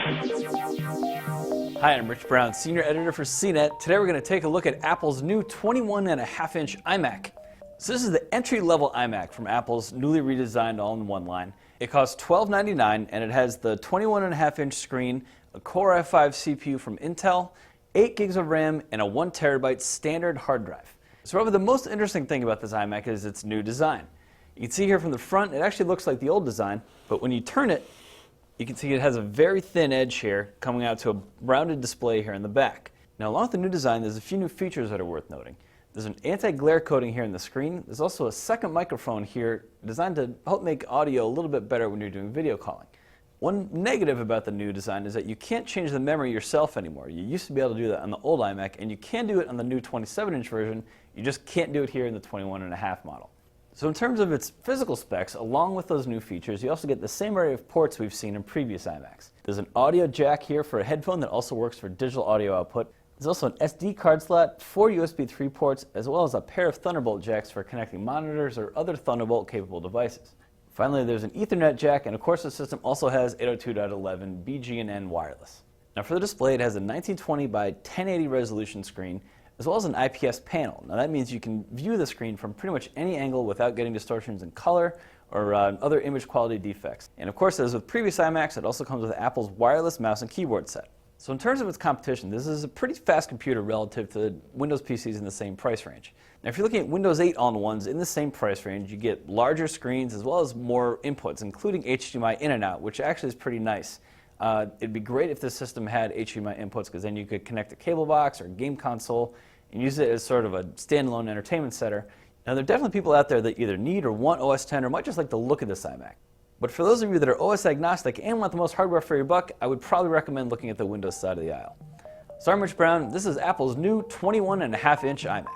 Hi, I'm Rich Brown, Senior Editor for CNET. Today we're going to take a look at Apple's new 21.5-inch iMac. So this is the entry-level iMac from Apple's newly redesigned all-in-one line. It costs $12.99 and it has the 21.5-inch screen, a Core i5 CPU from Intel, 8 gigs of RAM, and a 1 terabyte standard hard drive. So probably the most interesting thing about this iMac is its new design. You can see here from the front, it actually looks like the old design, but when you turn it, you can see it has a very thin edge here coming out to a rounded display here in the back. Now, along with the new design, there's a few new features that are worth noting. There's an anti-glare coating here in the screen. There's also a second microphone here designed to help make audio a little bit better when you're doing video calling. One negative about the new design is that you can't change the memory yourself anymore. You used to be able to do that on the old iMac, and you can do it on the new 27-inch version. You just can't do it here in the 21.5 model. So in terms of its physical specs, along with those new features, you also get the same array of ports we've seen in previous iMacs. There's an audio jack here for a headphone that also works for digital audio output. There's also an SD card slot, 4 USB 3 ports, as well as a pair of Thunderbolt jacks for connecting monitors or other Thunderbolt-capable devices. Finally, there's an Ethernet jack, and of course the system also has 802.11 BGN wireless. Now for the display, it has a 1920 by 1080 resolution screen, as well as an IPS panel. Now that means you can view the screen from pretty much any angle without getting distortions in color or other image quality defects. And of course, as with previous iMacs, it also comes with Apple's wireless mouse and keyboard set. So in terms of its competition, this is a pretty fast computer relative to Windows PCs in the same price range. Now if you're looking at Windows 8 all-in-ones in the same price range, you get larger screens as well as more inputs, including HDMI in and out, which actually is pretty nice. It'd be great if the system had HDMI inputs, because then you could connect a cable box or a game console and use it as sort of a standalone entertainment center. Now there are definitely people out there that either need or want OS X or might just like the look of this iMac. But for those of you that are OS agnostic and want the most hardware for your buck, I would probably recommend looking at the Windows side of the aisle. So I'm Rich Brown, this is Apple's new 21.5-inch iMac.